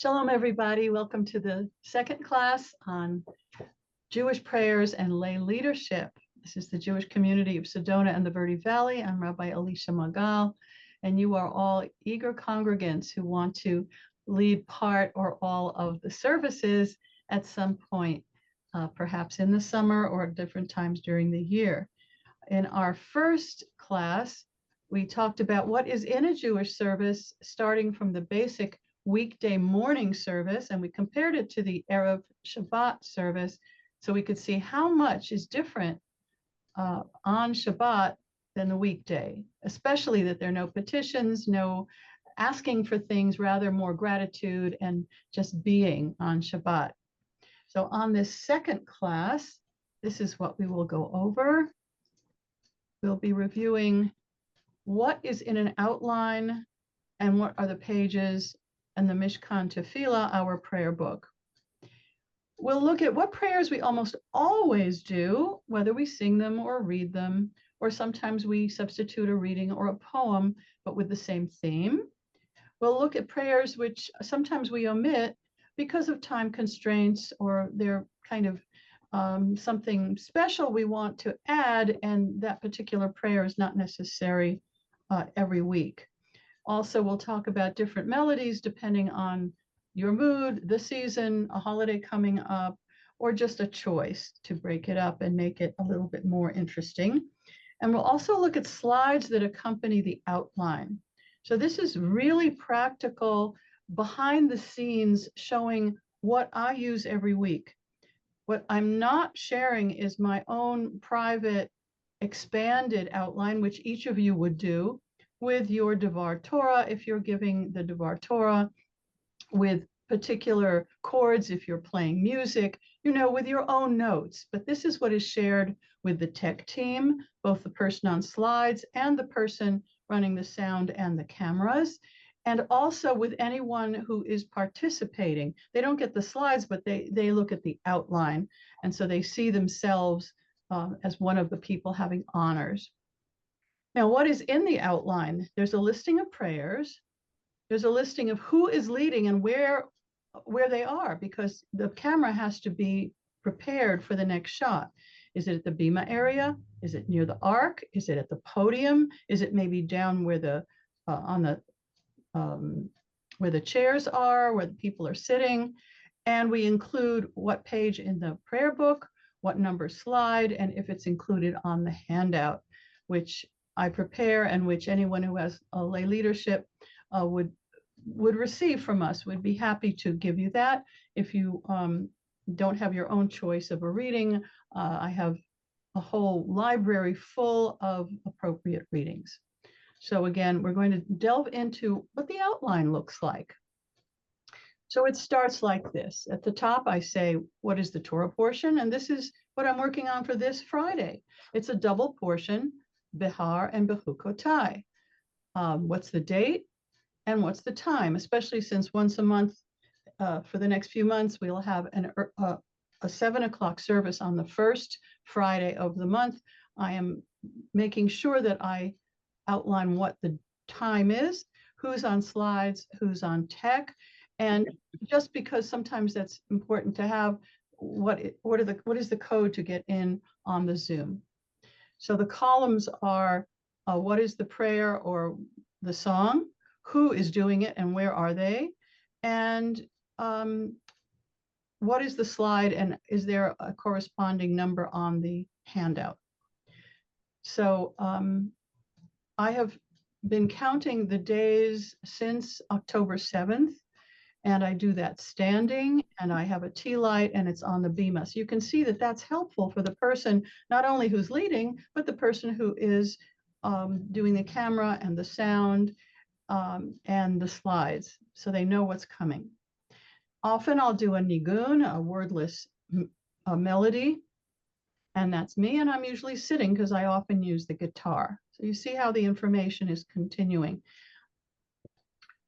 Shalom, everybody. Welcome to the second class on Jewish prayers and lay leadership. This is the Jewish community of Sedona and the Verde Valley. I'm Rabbi Alicia Magal, and you are all eager congregants who want to lead part or all of the services at some point, perhaps in the summer or at different times during the year. In our first class, we talked about what is in a Jewish service, starting from the basic weekday morning service, and we compared it to the Erev Shabbat service so we could see how much is different on Shabbat than the weekday, especially that there are no petitions, no asking for things, rather more gratitude and just being on Shabbat. So on this second class, this is what we will go over. We'll be reviewing what is in an outline and what are the pages and the Mishkan Tefillah, our prayer book. We'll look at what prayers we almost always do, whether we sing them or read them, or sometimes we substitute a reading or a poem, but with the same theme. We'll look at prayers which sometimes we omit because of time constraints, or they're kind of something special we want to add, and that particular prayer is not necessary every week. Also, we'll talk about different melodies depending on your mood, the season, a holiday coming up, or just a choice to break it up and make it a little bit more interesting. And we'll also look at slides that accompany the outline. So this is really practical, behind the scenes, showing what I use every week. What I'm not sharing is my own private expanded outline, which each of you would do with your Devar Torah, if you're giving the Devar Torah, with particular chords, if you're playing music, with your own notes. But this is what is shared with the tech team, both the person on slides and the person running the sound and the cameras, and also with anyone who is participating. They don't get the slides, but they look at the outline, and so they see themselves as one of the people having honors. Now, what is in the outline? There's a listing of prayers. There's a listing of who is leading and where they are, because the camera has to be prepared for the next shot. Is it at the bima area? Is it near the ark? Is it at the podium? Is it maybe down where the where the chairs are, where the people are sitting? And we include what page in the prayer book, what number slide, and if it's included on the handout, which I prepare and which anyone who has a lay leadership would receive from us. Would be happy to give you that. If you don't have your own choice of a reading, I have a whole library full of appropriate readings. So again, we're going to delve into what the outline looks like. So it starts like this. At the top, I say, what is the Torah portion? And this is what I'm working on for this Friday. It's a double portion, Behar and Bechukotai. What's the date and what's the time? Especially since once a month, for the next few months, we'll have a 7 o'clock service on the first Friday of the month. I am making sure that I outline what the time is, who's on slides, who's on tech, and just because sometimes that's important to have, what is the code to get in on the Zoom. So the columns are what is the prayer or the song, who is doing it and where are they, and what is the slide, and is there a corresponding number on the handout. So I have been counting the days since October 7th, and I do that standing, and I have a tea light, and it's on the bima. So you can see that that's helpful for the person, not only who's leading, but the person who is doing the camera and the sound and the slides, so they know what's coming. Often I'll do a nigun, a wordless melody, and that's me, and I'm usually sitting because I often use the guitar. So you see how the information is continuing.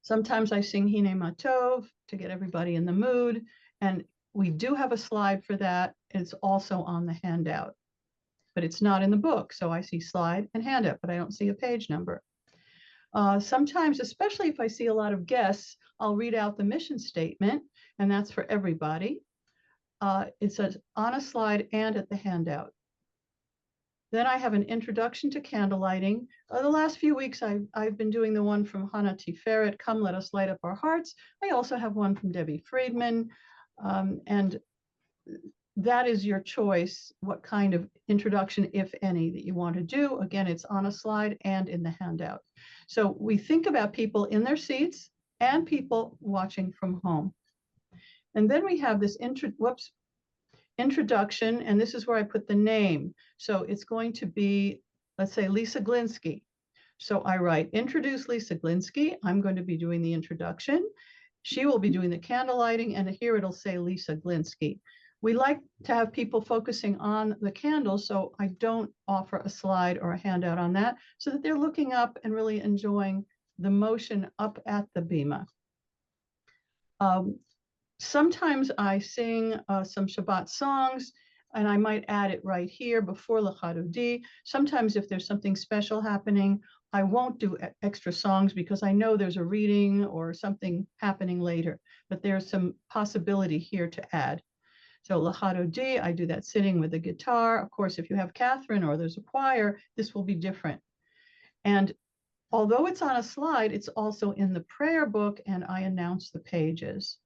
Sometimes I sing Hine Matov to get everybody in the mood, and we do have a slide for that. It's also on the handout, but it's not in the book. So I see slide and handout, but I don't see a page number. Sometimes, especially if I see a lot of guests, I'll read out the mission statement, and that's for everybody. It says on a slide and at the handout. Then I have an introduction to candle lighting. The last few weeks, I've been doing the one from Hannah Tiferet, Come Let Us Light Up Our Hearts. I also have one from Debbie Friedman. And that is your choice, what kind of introduction, if any, that you want to do. Again, it's on a slide and in the handout. So we think about people in their seats and people watching from home. And then we have this introduction, and this is where I put the name. So it's going to be, let's say, Lisa Glinsky. So I write, introduce Lisa Glinsky. I'm going to be doing the introduction. She will be doing the candle lighting, and here it'll say Lisa Glinsky. We like to have people focusing on the candles, so I don't offer a slide or a handout on that, so that they're looking up and really enjoying the motion up at the bima. Sometimes I sing some Shabbat songs, and I might add it right here before L'Chadodi. Sometimes if there's something special happening, I won't do extra songs because I know there's a reading or something happening later, but there's some possibility here to add. So L'Chadodi, I do that sitting with the guitar. Of course, if you have Catherine or there's a choir, this will be different. And although it's on a slide, it's also in the prayer book, and I announce the pages.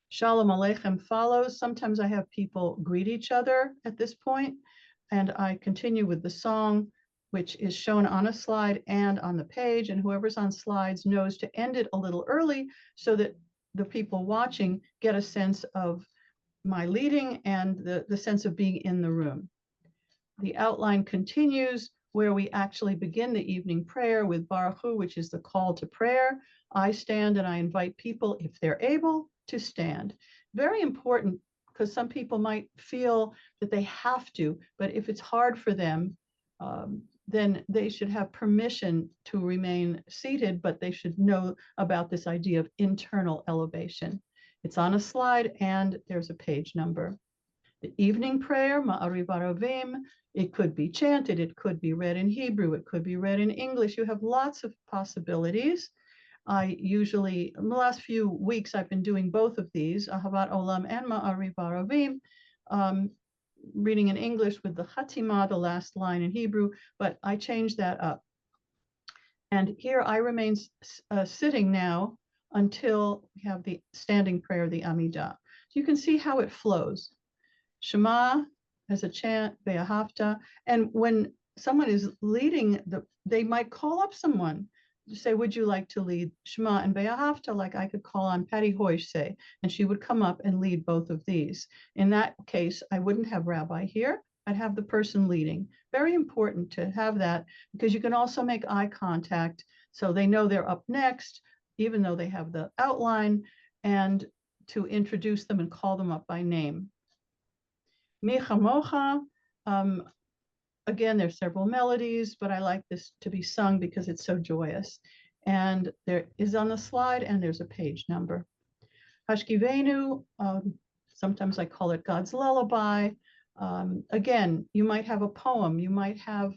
Shalom Aleichem follows. Sometimes I have people greet each other at this point, and I continue with the song, which is shown on a slide and on the page, and whoever's on slides knows to end it a little early so that the people watching get a sense of my leading and the sense of being in the room. The outline continues where we actually begin the evening prayer with Baruch Hu, which is the call to prayer. I stand and I invite people, if they're able, to stand. Very important, because some people might feel that they have to, but if it's hard for them, then they should have permission to remain seated, but they should know about this idea of internal elevation. It's on a slide and there's a page number. The evening prayer, Ma'ariv Aravim, it could be chanted, it could be read in Hebrew, it could be read in English. You have lots of possibilities. I usually, in the last few weeks, I've been doing both of these, Ahavat Olam and Ma'ariv Aravim, reading in English with the Chatima, the last line in Hebrew, but I changed that up. And here I remain sitting now until we have the standing prayer, the Amidah. So you can see how it flows. Shema as a chant, Be'ahavta. And when someone is leading, they might call up someone to say, would you like to lead Shema and Be'ahavta? Like I could call on Patty Hoysh, say, and she would come up and lead both of these. In that case, I wouldn't have Rabbi here. I'd have the person leading. Very important to have that, because you can also make eye contact so they know they're up next, even though they have the outline, and to introduce them and call them up by name. Mi Chamocha, again, there's several melodies, but I like this to be sung because it's so joyous. And there is on the slide, and there's a page number. Hashkivenu, sometimes I call it God's Lullaby. Again, you might have a poem, you might have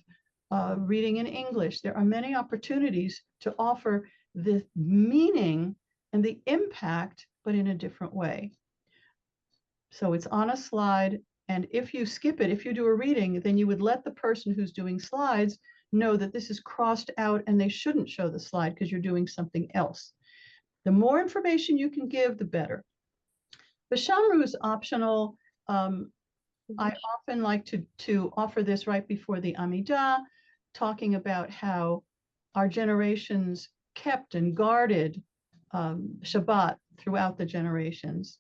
reading in English. There are many opportunities to offer the meaning and the impact, but in a different way. So it's on a slide, and if you skip it, if you do a reading, then you would let the person who's doing slides know that this is crossed out and they shouldn't show the slide because you're doing something else. The more information you can give, the better. The Shamru is optional. I often like to offer this right before the Amidah, talking about how our generations kept and guarded Shabbat throughout the generations.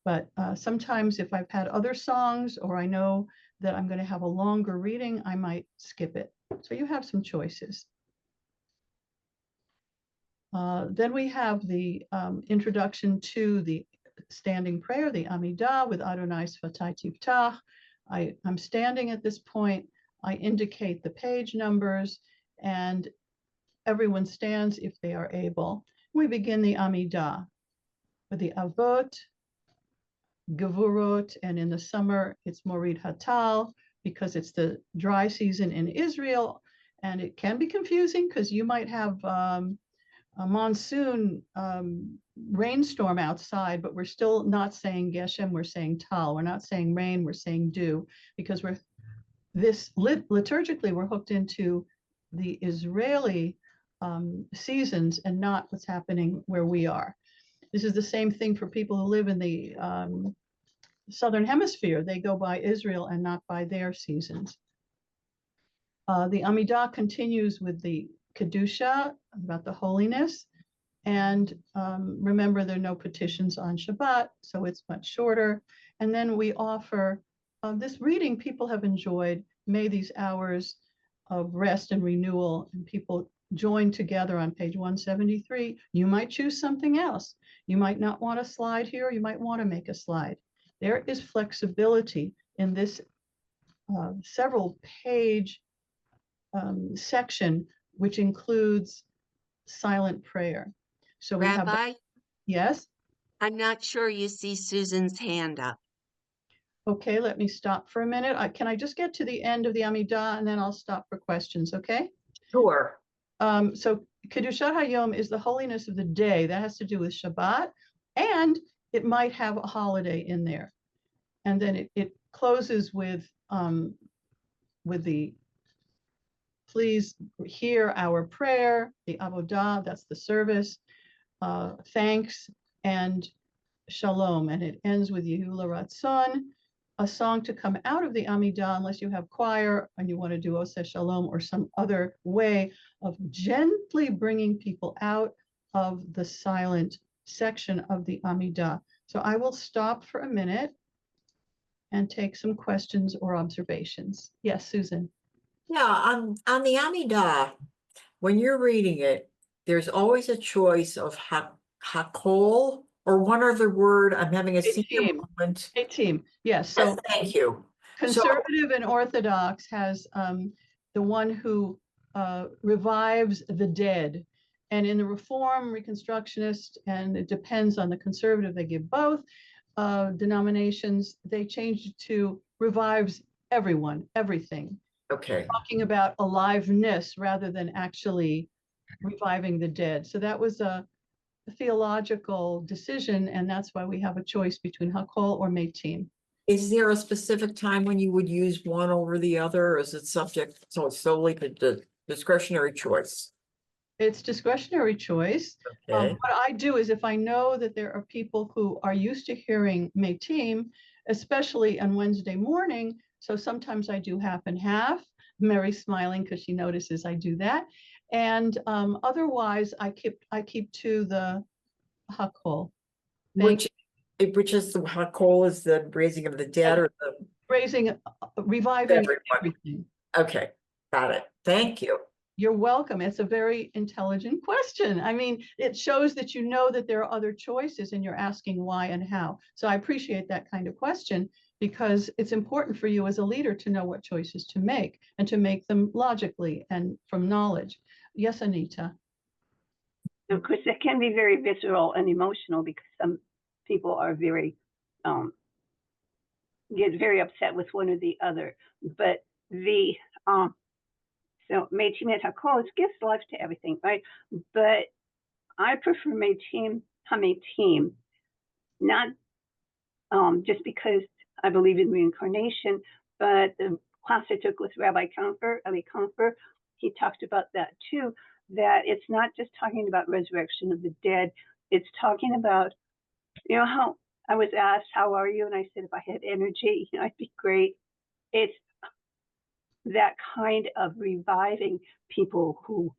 But sometimes if I've had other songs or I know that I'm going to have a longer reading, I might skip it. So you have some choices. Then we have the introduction to the standing prayer, the Amidah with Adonai Sfatai Tiftach. I'm standing at this point. I indicate the page numbers, and everyone stands if they are able. We begin the Amidah with the Avot, Gevurot, and in the summer it's Morid Hatal because it's the dry season in Israel. And it can be confusing because you might have a monsoon rainstorm outside, but we're still not saying Geshem, we're saying Tal. We're not saying rain, we're saying dew, because liturgically, we're hooked into the Israeli seasons and not what's happening where we are. This is the same thing for people who live in the Southern Hemisphere. They go by Israel and not by their seasons. The Amidah continues with the Kedusha, about the holiness. And remember, there are no petitions on Shabbat, so it's much shorter. And then we offer this reading people have enjoyed. May these hours of rest and renewal, and people join together on page 173. You might choose something else. You might not want a slide here. You might want to make a slide. There is flexibility in this several page section, which includes silent prayer. So we have, Rabbi, yes, I'm not sure you see Susan's hand up. okay, let me stop for a minute. Can I just get to the end of the Amidah and then I'll stop for questions, okay? Sure. So Kedushat Hayom is the holiness of the day. That has to do with Shabbat, and it might have a holiday in there. And then it closes with the please hear our prayer, the avodah, that's the service, thanks, and shalom. And it ends with Yehulah Ratzon, a song to come out of the Amidah, unless you have choir and you want to do Oseh Shalom or some other way of gently bringing people out of the silent section of the Amidah. So I will stop for a minute and take some questions or observations. Yes, Susan. Yeah, on the Amidah, when you're reading it, there's always a choice of hakol or one other word. I'm having a senior moment. A team, yes. So thank you. Conservative and Orthodox has the one who revives the dead. And in the Reform, Reconstructionist, and it depends on the conservative, they give both denominations, they changed it to revives everyone, everything. Okay. Talking about aliveness rather than actually reviving the dead. So that was a theological decision, and that's why we have a choice between Hakol or Meitim. Is there a specific time when you would use one over the other, or is it subject so it's solely to discretionary choice? It's discretionary choice. Okay. What I do is if I know that there are people who are used to hearing Meitim, especially on Wednesday morning, so sometimes I do half and half. Mary's smiling because she notices I do that. And otherwise, I keep to the Hakol. Which is the hakol is the raising of the dead or the raising, reviving everyone. everything. Okay, got it. Thank you. You're welcome. It's a very intelligent question. I mean, it shows that you know that there are other choices and you're asking why and how. So I appreciate that kind of question because it's important for you as a leader to know what choices to make and to make them logically and from knowledge. Yes, Anita. Of course, that can be very visceral and emotional because some people are very, get very upset with one or the other. But the, so Meitim et HaKol gives life to everything, right? But I prefer Meitim HaMeitim, not just because I believe in reincarnation, but the class I took with Rabbi Ali Comfer, he talked about that too, that it's not just talking about resurrection of the dead, it's talking about, you know, how I was asked, how are you? And I said, if I had energy, you know, I'd be great. It's that kind of reviving people who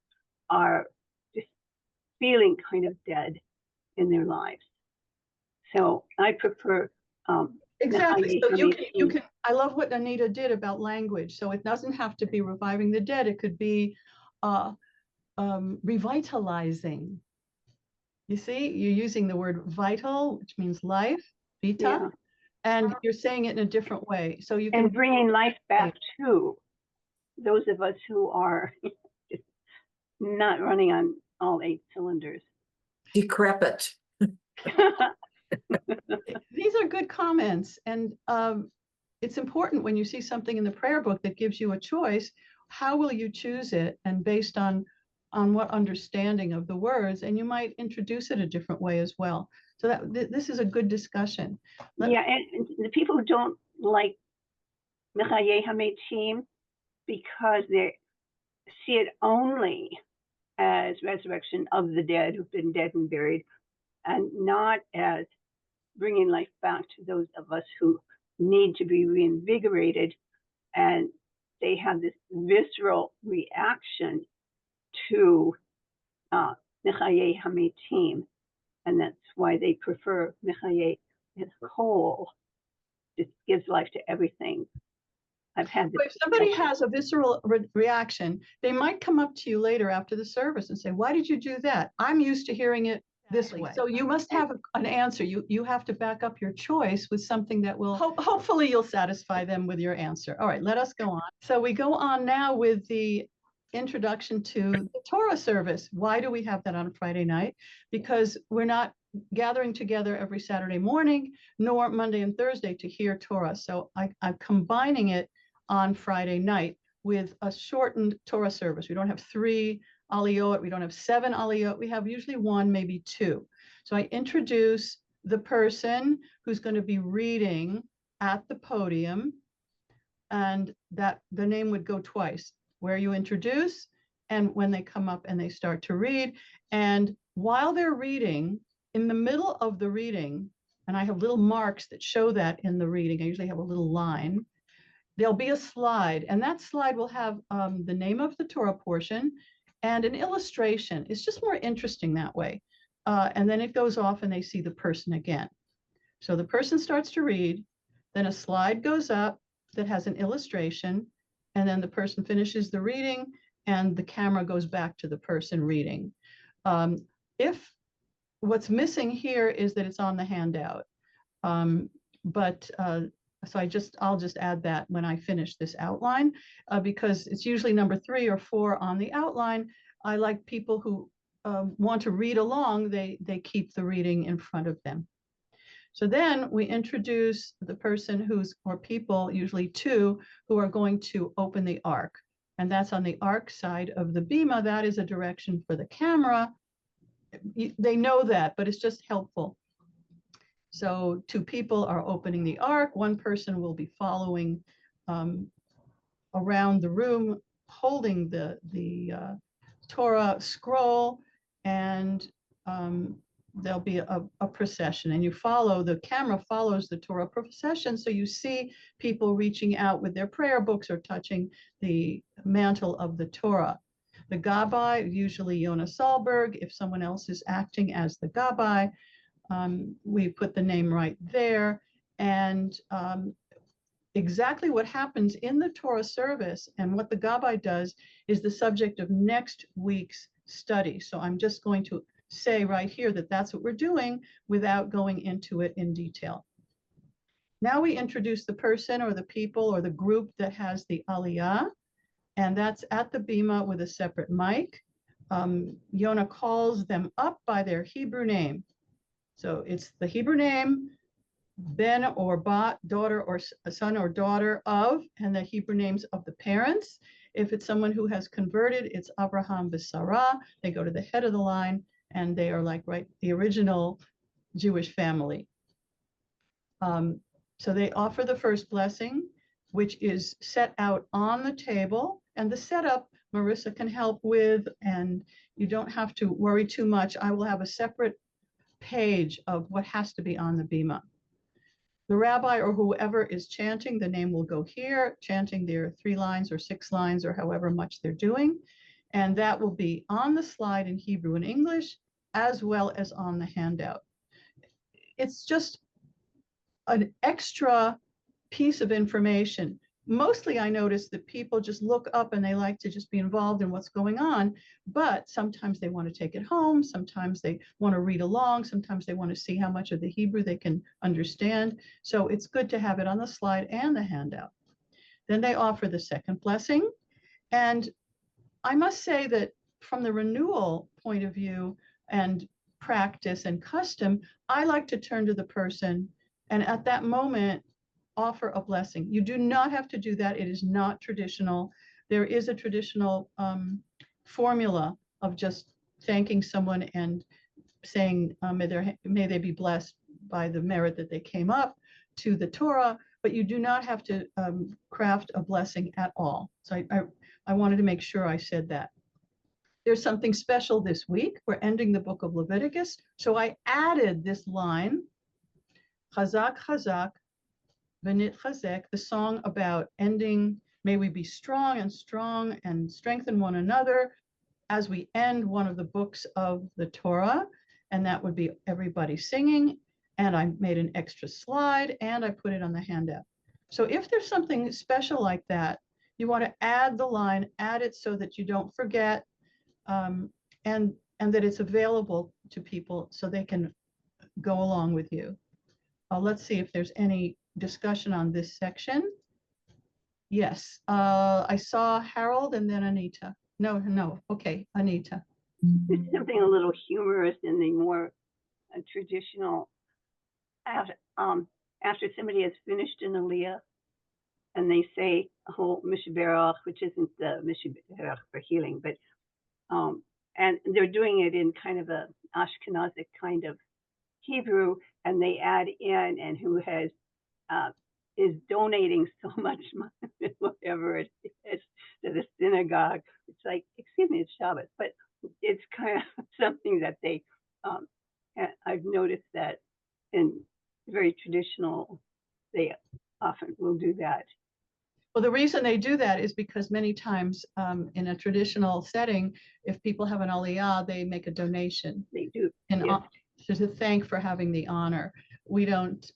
are just feeling kind of dead in their lives. So I prefer exactly. So you can. I love what Anita did about language. So it doesn't have to be reviving the dead. It could be revitalizing. You see, you're using the word vital, which means life, vita, yeah. And you're saying it in a different way. So you can bringing life back to those of us who are just not running on all 8 cylinders. Decrepit. These are good comments, and it's important when you see something in the prayer book that gives you a choice how will you choose it, and based on what understanding of the words, and you might introduce it a different way as well. So that this is a good discussion. Yeah, and the people who don't like Mechaye Hametim because they see it only as resurrection of the dead who've been dead and buried, and not as bringing life back to those of us who need to be reinvigorated, and they have this visceral reaction to Mechaye Hametim, and that's why they prefer Mechaye as whole. It gives life to everything. I've had this. If somebody has a visceral reaction, they might come up to you later after the service and say, why did you do that? I'm used to hearing it this way. So you must have an answer. You have to back up your choice with something that will, hopefully you'll satisfy them with your answer. All right, let us go on. So we go on now with the introduction to the Torah service. Why do we have that on Friday night? Because we're not gathering together every Saturday morning, nor Monday and Thursday to hear Torah. So I'm combining it on Friday night with a shortened Torah service. We don't have 3 aliyot, we don't have 7 aliyot, we have usually 1, maybe 2. So I introduce the person who's going to be reading at the podium, and that the name would go twice, where you introduce and when they come up and they start to read. And while they're reading, in the middle of the reading, and I have little marks that show that in the reading, I usually have a little line, there'll be a slide, and that slide will have the name of the Torah portion and an illustration. It's just more interesting that way. And then it goes off and they see the person again. So the person starts to read, then a slide goes up that has an illustration, and then the person finishes the reading and the camera goes back to the person reading. If what's missing here is that it's on the handout. So I'll just add that when I finish this outline, because it's usually number 3 or 4 on the outline. I like people who want to read along, they keep the reading in front of them. So then we introduce the person or people, usually 2, who are going to open the ark. And that's on the ark side of the bima. That is a direction for the camera. They know that, but it's just helpful. So 2 people are opening the ark. 1 person will be following around the room, holding the Torah scroll, and there'll be a procession. And the camera follows the Torah procession, so you see people reaching out with their prayer books or touching the mantle of the Torah. The Gabbai, usually Yonah Sahlberg, if someone else is acting as the Gabbai, we put the name right there. And exactly what happens in the Torah service and what the Gabbai does is the subject of next week's study. So I'm just going to say right here that that's what we're doing without going into it in detail. Now we introduce the person or the people or the group that has the aliyah, and that's at the bima with a separate mic. Yonah calls them up by their Hebrew name. So it's the Hebrew name, ben or bat, daughter or son or daughter of, and the Hebrew names of the parents. If it's someone who has converted, it's Abraham v'Sarah. They go to the head of the line, and they are like the original Jewish family. So they offer the first blessing, which is set out on the table, and the setup Marissa can help with, and you don't have to worry too much. I will have a separate page of what has to be on the bima. The rabbi or whoever is chanting, the name will go here, chanting their 3 lines or 6 lines or however much they're doing. And that will be on the slide in Hebrew and English, as well as on the handout. It's just an extra piece of information. Mostly I notice that people just look up and they like to just be involved in what's going on, but sometimes they want to take it home, sometimes they want to read along, sometimes they want to see how much of the Hebrew they can understand. So it's good to have it on the slide and the handout. Then they offer the second blessing. And I must say that from the renewal point of view and practice and custom, I like to turn to the person and at that moment offer a blessing. You do not have to do that. It is not traditional. there is a traditional formula of just thanking someone and saying, may they be blessed by the merit that they came up to the Torah, but you do not have to craft a blessing at all. So I wanted to make sure I said that. There's something special this week. We're ending the book of Leviticus. So I added this line, Chazak, Chazak, V'nit Chazek, the song about ending, may we be strong and strengthen one another as we end one of the books of the Torah. And that would be everybody singing. And I made an extra slide and I put it on the handout. So if there's something special like that, you want to add the line, add it so that you don't forget, and that it's available to people so they can go along with you. Let's see if there's any discussion on this section. Yes, I saw Harold and then Anita. No, okay, Anita. There's something a little humorous in the more traditional, after somebody has finished an aliyah and they say a whole Mishaberach, which isn't the Mishaberach for healing, but and they're doing it in kind of a Ashkenazic kind of Hebrew, and they add in, and who has is donating so much money, whatever it is, to the synagogue. It's like, excuse me, it's Shabbat, but it's kind of something that they, I've noticed that in very traditional, they often will do that. Well, the reason they do that is because many times in a traditional setting, if people have an aliyah, they make a donation. They do. Yes. To thank for having the honor. We don't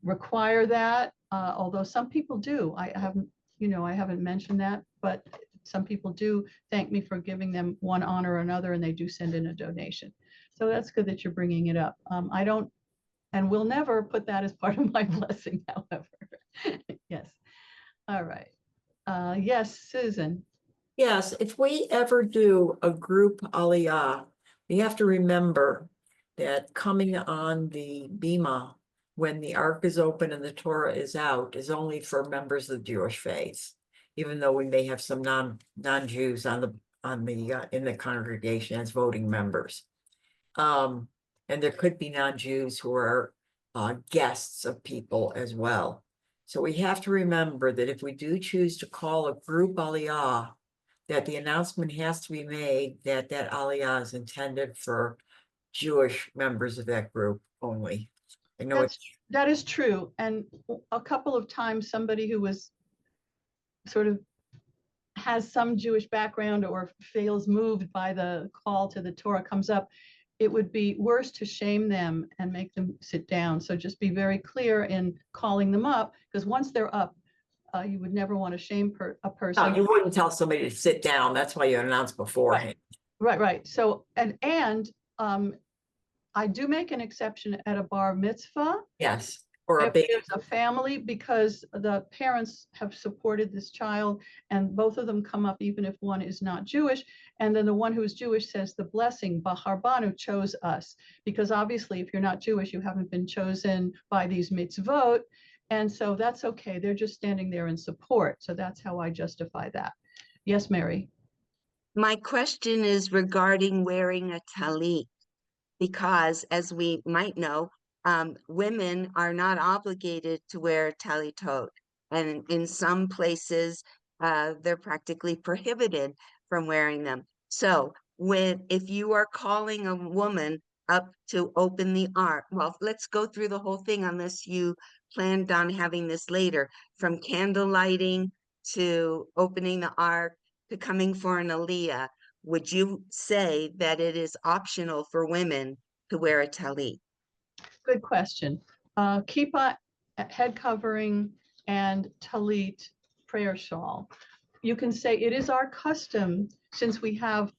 require that, although some people do. I haven't mentioned that, but some people do thank me for giving them one honor or another, and they do send in a donation. So that's good that you're bringing it up. I don't, and will never put that as part of my blessing, however. Yes. All right. Yes, Susan. Yes, if we ever do a group aliyah, we have to remember that coming on the bima when the ark is open and the Torah is out is only for members of the Jewish faith, even though we may have some non-Jews in the congregation as voting members. And there could be non-Jews who are guests of people as well. So we have to remember that if we do choose to call a group aliyah, that the announcement has to be made that that aliyah is intended for Jewish members of that group only. I know that is true. And a couple of times somebody who was sort of has some Jewish background or feels moved by the call to the Torah comes up, it would be worse to shame them and make them sit down. So just be very clear in calling them up, because once they're up, you would never want to shame a person. No, you wouldn't tell somebody to sit down. That's why you announce beforehand. Right. So, and I do make an exception at a bar mitzvah. Yes. Or if there's a family, because the parents have supported this child and both of them come up even if one is not Jewish, and then the one who is Jewish says the blessing, Bahar Banu chose us, because obviously if you're not Jewish you haven't been chosen by these mitzvot, and so that's okay, they're just standing there in support. So that's how I justify that. Yes, Mary. My question is regarding wearing a talit, because as we might know, women are not obligated to wear talitot, and in some places they're practically prohibited from wearing them. So if you are calling a woman up to open the ark, well, let's go through the whole thing unless you planned on having this later, from candle lighting to opening the ark to coming for an aliyah. Would you say that it is optional for women to wear a talit? Good question. Kippah, head covering, and talit, prayer shawl. You can say it is our custom, since we have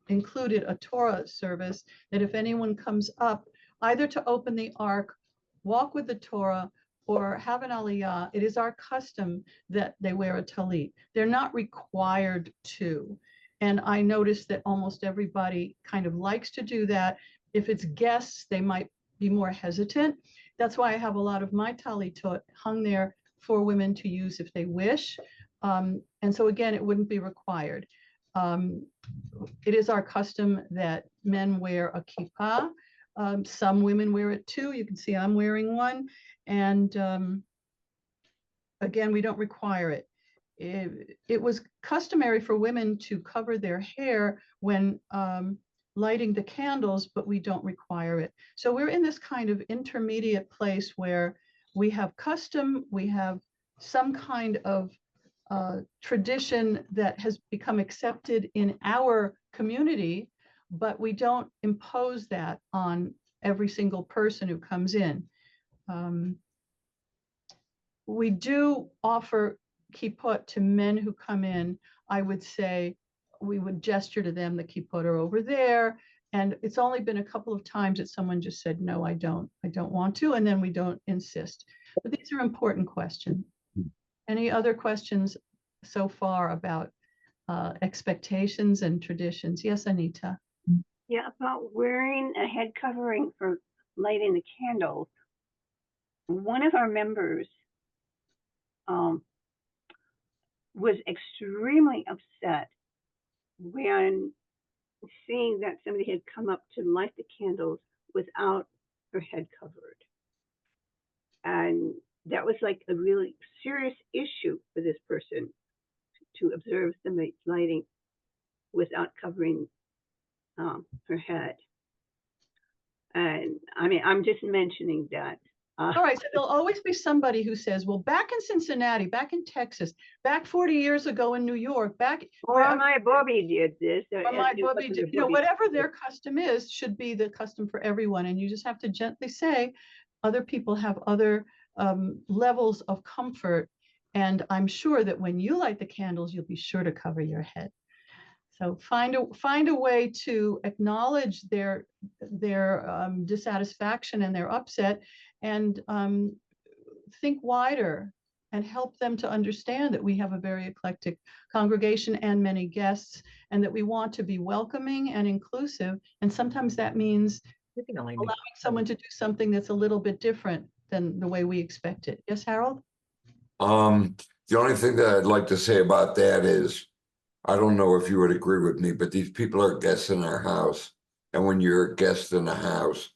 included a Torah service, that if anyone comes up either to open the ark, walk with the Torah, or have an aliyah, it is our custom that they wear a talit. They're not required to. And I noticed that almost everybody kind of likes to do that. If it's guests, they might be more hesitant. That's why I have a lot of my talitot hung there for women to use if they wish. And so again, it wouldn't be required. It is our custom that men wear a kippah. Some women wear it too. You can see I'm wearing one. And again, we don't require it. It was customary for women to cover their hair when lighting the candles, but we don't require it. So we're in this kind of intermediate place where we have custom, we have some kind of tradition that has become accepted in our community, but we don't impose that on every single person who comes in. We do offer kippot to men who come in. I would say we would gesture to them, the kippot are over there. And it's only been a couple of times that someone just said, no, I don't want to. And then we don't insist. But these are important questions. Any other questions so far about expectations and traditions? Yes, Anita. Yeah, about wearing a head covering for lighting the candles. One of our members was extremely upset when seeing that somebody had come up to light the candles without her head covered. And that was like a really serious issue for this person to observe somebody lighting without covering her head. And I mean, I'm just mentioning that. All right, so there'll always be somebody who says, well, back in Cincinnati, back in Texas, back 40 years ago in New York, back Or my Bobby did this. my Bobby did, you know, whatever their custom is, should be the custom for everyone. And you just have to gently say, other people have other levels of comfort. And I'm sure that when you light the candles, you'll be sure to cover your head. So find a way to acknowledge their dissatisfaction and their upset, and think wider and help them to understand that we have a very eclectic congregation and many guests, and that we want to be welcoming and inclusive. And sometimes that means allowing someone to do something that's a little bit different than the way we expect it. Yes, Harold? The only thing that I'd like to say about that is, I don't know if you would agree with me, but these people are guests in our house. And when you're a guest in a house,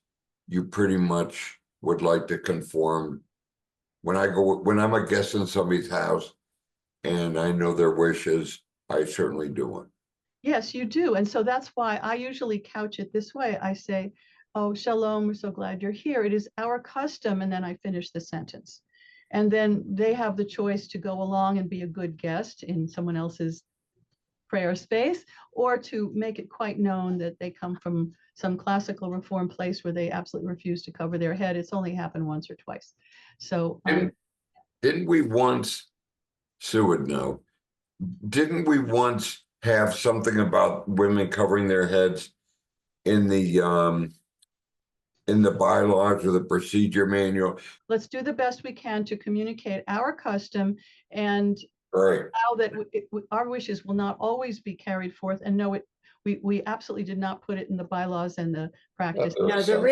you pretty much would like to conform. When I'm a guest in somebody's house and I know their wishes, I certainly do it. Yes, you do. And so that's why I usually couch it this way. I say, oh, shalom, we're so glad you're here. It is our custom. And then I finish the sentence. And then they have the choice to go along and be a good guest in someone else's prayer space, or to make it quite known that they come from some classical reform place where they absolutely refuse to cover their head. It's only happened once or twice. So didn't we once, Sue would know, didn't we once have something about women covering their heads in the bylaws or the procedure manual? Let's do the best we can to communicate our custom, and Right. allow that our wishes will not always be carried forth. And no, we absolutely did not put it in the bylaws and the practice. Now, there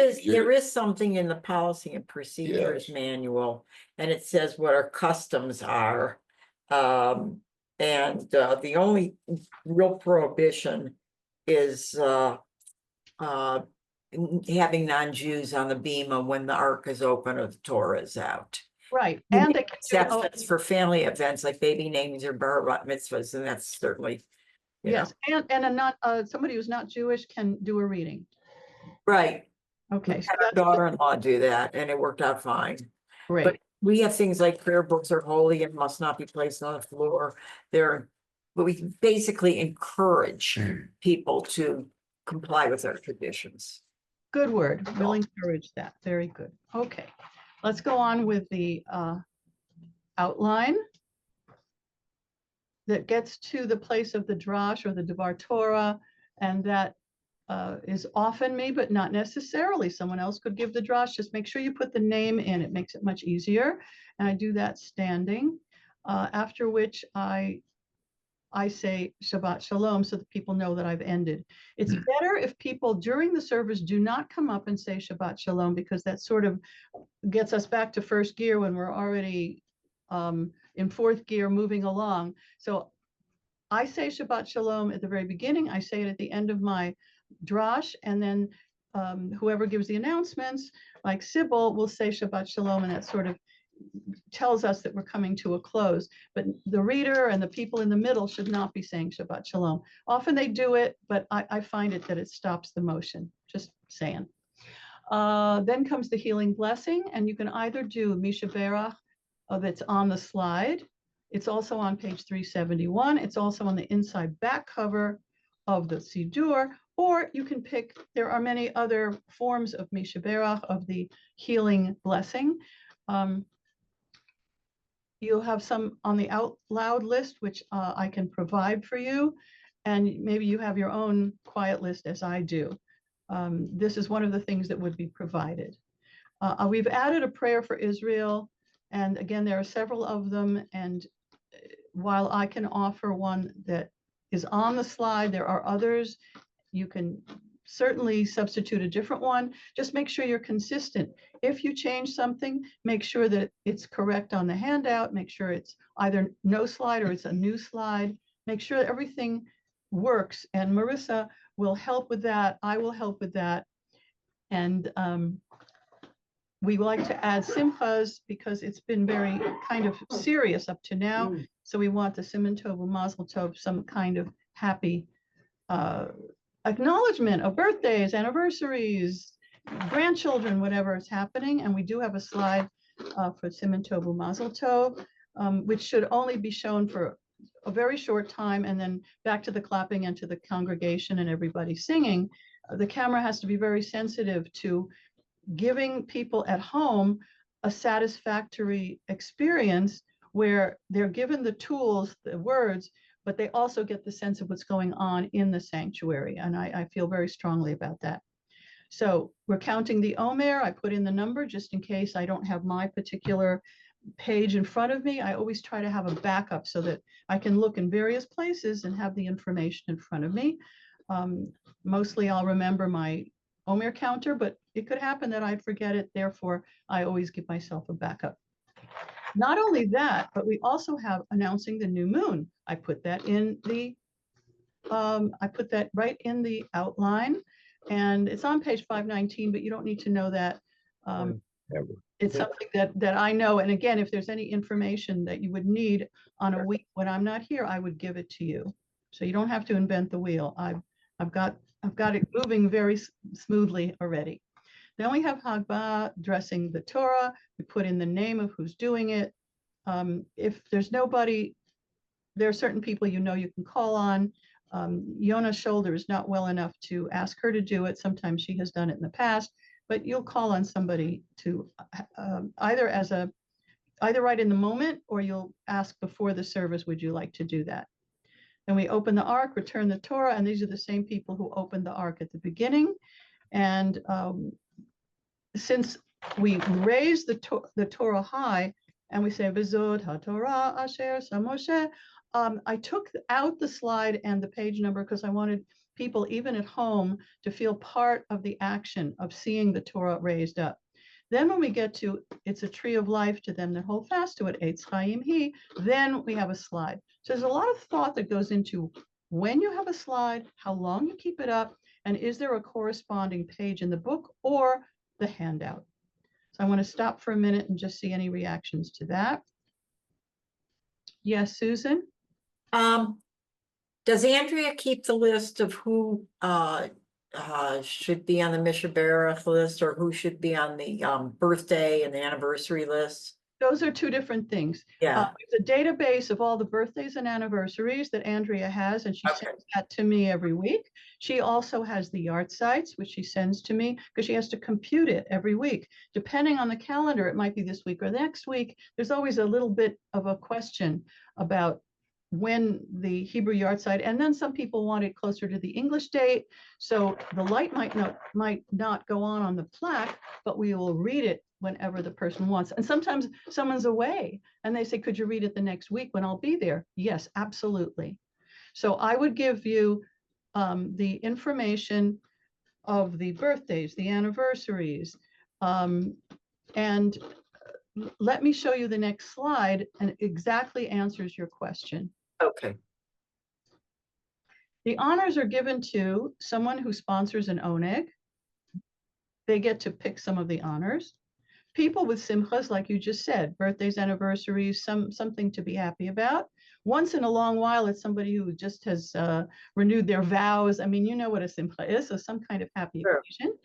is something in the policy and procedures manual, and it says what our customs are. And the only real prohibition is having non-Jews on the bima when the Ark is open or the Torah is out. Right. And they can do exceptions for family events like baby namings or bar mitzvahs, and that's certainly, yes. And somebody who's not Jewish can do a reading. right. Okay. So Our daughter-in-law do that, and it worked out fine. great. But we have things like prayer books are holy and must not be placed on the floor. But we basically encourage people to comply with our traditions. Good word. We'll encourage that. Very good. Okay. Let's go on with the outline that gets to the place of the drash or the Devar Torah, and that is often me, but not necessarily. Someone else could give the drash. Just make sure you put the name in. It makes it much easier. And I do that standing, after which I say Shabbat Shalom so that people know that I've ended. It's better if people during the service do not come up and say Shabbat Shalom, because that sort of gets us back to first gear when we're already in fourth gear moving along. So I say Shabbat Shalom at the very beginning. I say it at the end of my drash, and then whoever gives the announcements, like Sybil, will say Shabbat Shalom, and that sort of tells us that we're coming to a close. But the reader and the people in the middle should not be saying Shabbat Shalom. Often they do it, but I find it that it stops the motion. Just saying. Then comes the healing blessing, and you can either do Misha Berach that's on the slide. It's also on page 371. It's also on the inside back cover of the Siddur, or you can pick, there are many other forms of Misha Berach, of the healing blessing. You'll have some on the out loud list, which I can provide for you. And maybe you have your own quiet list as I do. This is one of the things that would be provided. We've added a prayer for Israel. And again, there are several of them. And while I can offer one that is on the slide, there are others. You can certainly substitute a different one. Just make sure you're consistent. If you change something, make sure that it's correct on the handout. Make sure it's either no slide or it's a new slide. Make sure that everything works. And Marissa will help with that. I will help with that. And we like to add simchas because it's been very kind of serious up to now. So we want the Siman Tov and Mazel Tov, some kind of happy acknowledgement of birthdays, anniversaries, grandchildren, whatever is happening. And we do have a slide for Siman Tov and Mazel Tov, which should only be shown for a very short time, and then back to the clapping and to the congregation and everybody singing. The camera has to be very sensitive to giving people at home a satisfactory experience where they're given the tools, the words, but they also get the sense of what's going on in the sanctuary. And I feel very strongly about that. So we're counting the Omer. I put in the number just in case I don't have my particular page in front of me. I always try to have a backup so that I can look in various places and have the information in front of me. Mostly I'll remember my Omer counter, but it could happen that I'd forget it. Therefore, I always give myself a backup. Not only that, but we also have announcing the new moon. I put that in the, I put that right in the outline, and it's on page 519, but you don't need to know that. It's something that I know. And again, if there's any information that you would need on a week when I'm not here, I would give it to you. So you don't have to invent the wheel. I've got it moving very smoothly already. Then we have Hagbah dressing the Torah. We put in the name of who's doing it. If there's nobody, there are certain people you know you can call on. Yona's shoulder is not well enough to ask her to do it. Sometimes she has done it in the past, but you'll call on somebody to either right in the moment, or you'll ask before the service, would you like to do that? Then we open the ark, return the Torah, and these are the same people who opened the ark at the beginning. And since we raise the Torah high, and we say V'zod HaTorah Asher Samoshe, I took out the slide and the page number because I wanted people, even at home, to feel part of the action of seeing the Torah raised up. Then when we get to it's a tree of life to them that hold fast to it, Eitz Chaim Hi, then we have a slide. So there's a lot of thought that goes into when you have a slide, how long you keep it up, and is there a corresponding page in the book or the handout. So I want to stop for a minute and just see any reactions to that. Yes, Susan? Does Andrea keep the list of who should be on the Misha Berach list, or who should be on the birthday and the anniversary list? Those are two different things. Yeah. It's a database of all the birthdays and anniversaries that Andrea has, and she sends that to me every week. She also has the yard sites, which she sends to me because she has to compute it every week. Depending on the calendar, it might be this week or next week. There's always a little bit of a question about when the Hebrew yard site, and then some people want it closer to the English date. So the light might not go on the plaque, but we will read it whenever the person wants. And sometimes someone's away and they say, could you read it the next week when I'll be there? Yes, absolutely. So I would give you the information of the birthdays, the anniversaries, and let me show you the next slide, and it exactly answers your question. Okay. The honors are given to someone who sponsors an oneg. They get to pick some of the honors. People with simchas, like you just said, birthdays, anniversaries, something to be happy about. Once in a long while, it's somebody who just has renewed their vows. I mean, you know what a simcha is, so some kind of happy Sure. occasion.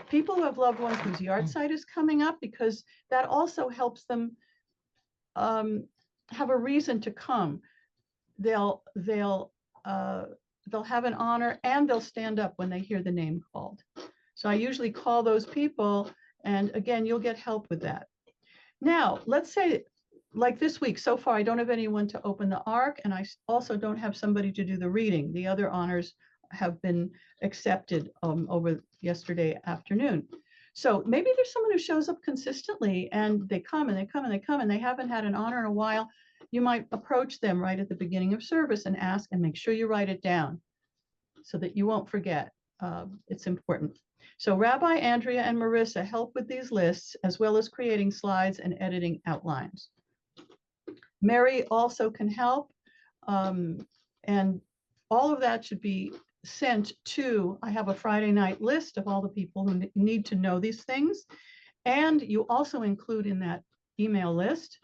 People who have loved ones whose yard site is coming up, because that also helps them have a reason to come. They'll have an honor, and they'll stand up when they hear the name called. So I usually call those people, and again, you'll get help with that. Now, let's say, like this week, so far, I don't have anyone to open the ark, and I also don't have somebody to do the reading. The other honors have been accepted over yesterday afternoon. So maybe there's someone who shows up consistently, and they come and they come and they come, and they haven't had an honor in a while. You might approach them right at the beginning of service and ask, and make sure you write it down so that you won't forget. It's important. So Rabbi Andrea and Marissa help with these lists, as well as creating slides and editing outlines. Mary also can help, and all of that should be sent to, I have a Friday night list of all the people who need to know these things. And you also include in that email list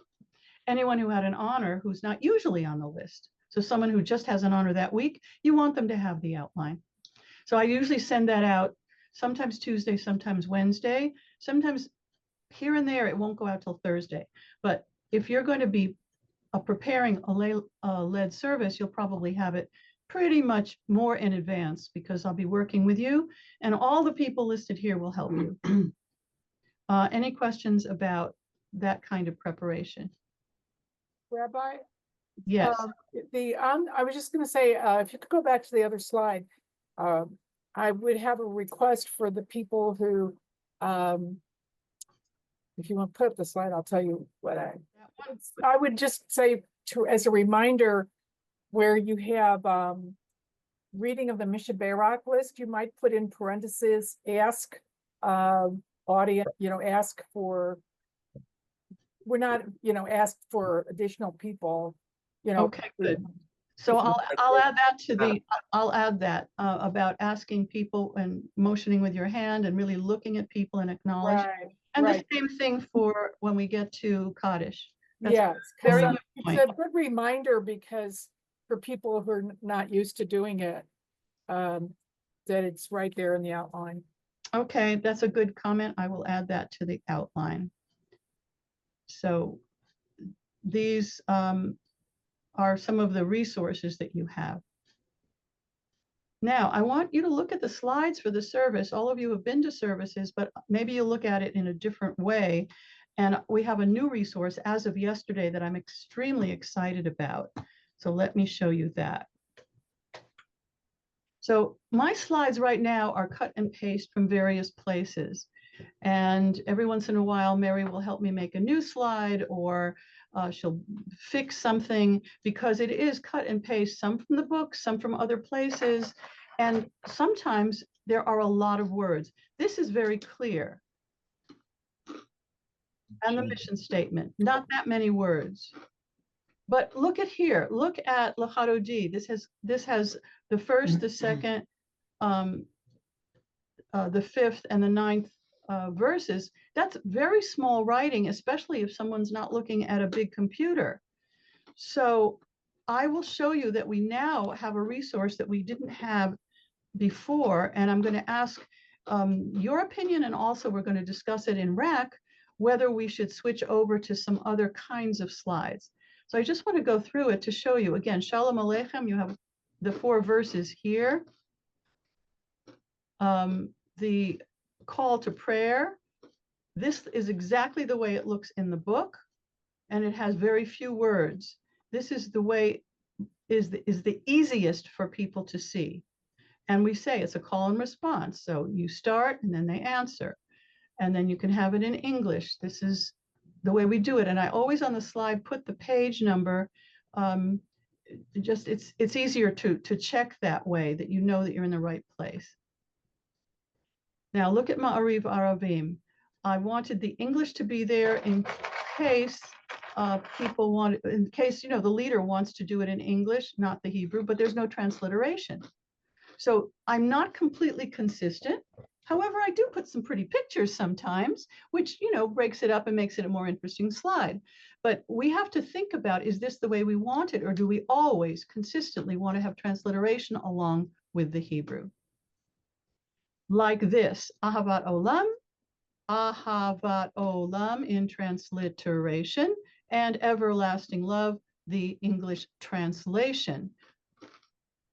anyone who had an honor who's not usually on the list. So someone who just has an honor that week, you want them to have the outline. So I usually send that out sometimes Tuesday, sometimes Wednesday, sometimes here and there, it won't go out till Thursday. But if you're going to be preparing a lead service, you'll probably have it pretty much more in advance, because I'll be working with you, and all the people listed here will help you. Any questions about that kind of preparation? Rabbi, Yes. I was just going to say, if you could go back to the other slide, I would have a request for the people who, if you want to put up the slide, I'll tell you what I would just say as a reminder, where you have reading of the Mishnah Barak list, you might put in parentheses, ask audience, ask for, we're not, ask for additional people, Okay, good. So I'll add that to the, I'll add that about asking people and motioning with your hand and really looking at people and acknowledge. Right, And right. the same thing for when we get to Kaddish. That's Yes, very because good it's point. a good reminder, because for people who are not used to doing it, that it's right there in the outline. Okay, that's a good comment. I will add that to the outline. So these are some of the resources that you have. Now, I want you to look at the slides for the service. All of you have been to services, but maybe you look at it in a different way. And we have a new resource as of yesterday that I'm extremely excited about. So let me show you that. So my slides right now are cut and paste from various places. And every once in a while, Mary will help me make a new slide, or she'll fix something, because it is cut and paste, some from the book, some from other places. And sometimes there are a lot of words. This is very clear. And the mission statement, not that many words. But look at here, look at L'Chadodi. This has the first, the second, the fifth, and the ninth verses. That's very small writing, especially if someone's not looking at a big computer. So I will show you that we now have a resource that we didn't have before, and I'm going to ask your opinion, and also we're going to discuss it in RAC, whether we should switch over to some other kinds of slides. So I just want to go through it to show you. Again, Shalom Aleichem, you have the 4 verses here. The call to prayer. This is exactly the way it looks in the book, and it has very few words. This is the way is the easiest for people to see. And we say it's a call and response. So you start and then they answer. And then you can have it in English. This is the way we do it. And I always on the slide put the page number. It's easier to check that way, that you know that you're in the right place. Now look at Ma'ariv Aravim. I wanted the English to be there in case people want, in case, the leader wants to do it in English, not the Hebrew, but there's no transliteration. So I'm not completely consistent. However, I do put some pretty pictures sometimes, which, breaks it up and makes it a more interesting slide. But we have to think about, is this the way we want it, or do we always consistently want to have transliteration along with the Hebrew? Like this, Ahavat Olam in transliteration, and everlasting love, the English translation.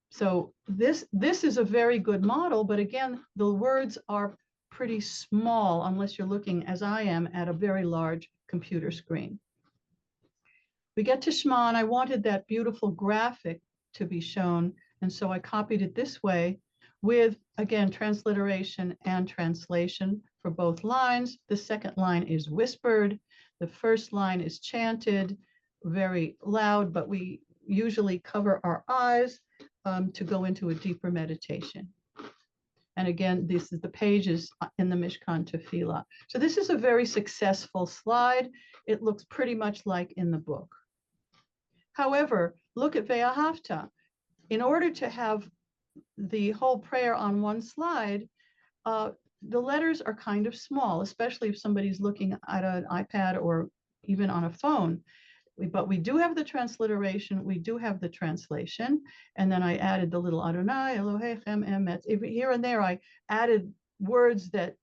So this is a very good model, but again, the words are pretty small unless you're looking, as I am, at a very large computer screen. We get to Shema, and I wanted that beautiful graphic to be shown, and so I copied it this way with, again, transliteration and translation for both lines. The second line is whispered. The first line is chanted, very loud, but we usually cover our eyes to go into a deeper meditation. And again, this is the pages in the Mishkan Tefillah. So this is a very successful slide. It looks pretty much like in the book. However, look at Ve'ahavta. In order to have the whole prayer on one slide, the letters are kind of small, especially if somebody's looking at an iPad or even on a phone. But we do have the transliteration, we do have the translation, and then I added the little Adonai, Elohechem, Emet. Here and there, I added words that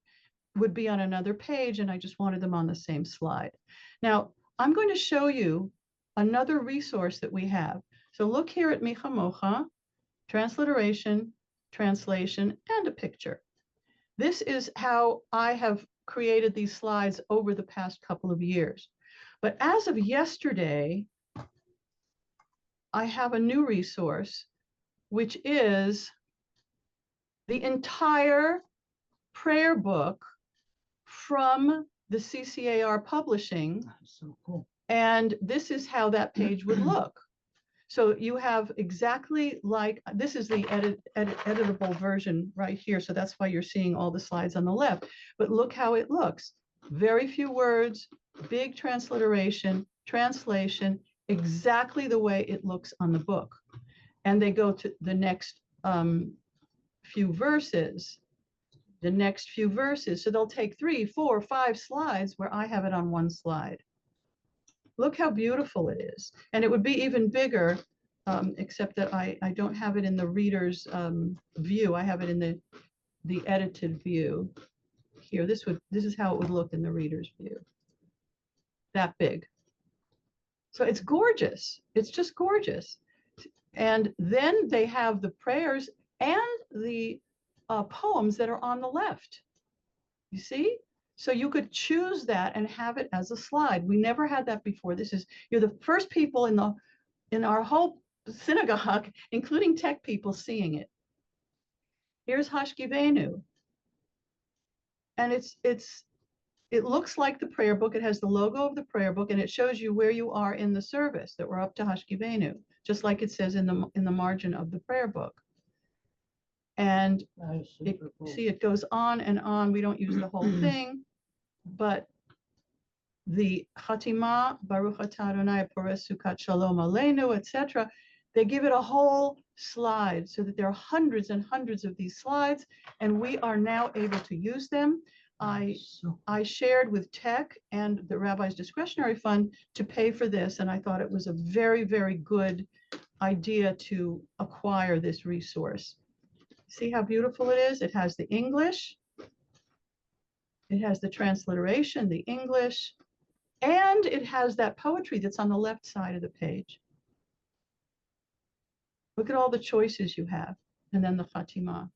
would be on another page, and I just wanted them on the same slide. Now, I'm going to show you another resource that we have. So look here at Micha Mocha, transliteration, translation, and a picture. This is how I have created these slides over the past couple of years. But as of yesterday, I have a new resource, which is the entire prayer book from the CCAR publishing. So cool. And this is how that page would look. So you have exactly like, this is the editable version right here. So that's why you're seeing all the slides on the left. But look how it looks. Very few words, big transliteration, translation, exactly the way it looks on the book. And they go to the next few verses, the next few verses. So they'll take 3, 4, 5 slides where I have it on one slide. Look how beautiful it is. And it would be even bigger, except that I don't have it in the reader's view. I have it in the edited view. Here, this is how it would look in the reader's view. That big. So it's gorgeous. It's just gorgeous. And then they have the prayers and the poems that are on the left. You see? So you could choose that and have it as a slide. We never had that before. You're the first people in our whole synagogue, including tech people, seeing it. Here's Hashkivenu. And it looks like the prayer book. It has the logo of the prayer book, and it shows you where you are in the service, that we're up to Hashkivenu, just like it says in the margin of the prayer book. And see, it goes on and on. We don't use the whole thing, but the Chatima, Baruch Atah Adonai Porez Sukat Shalom Aleinu, etc., they give it a whole slide so that there are hundreds and hundreds of these slides, and we are now able to use them. I shared with Tech and the Rabbi's Discretionary Fund to pay for this, and I thought it was a very, very good idea to acquire this resource. See how beautiful it is? It has the English, it has the transliteration, the English, and it has that poetry that's on the left side of the page. Look at all the choices you have, and then the Fatima,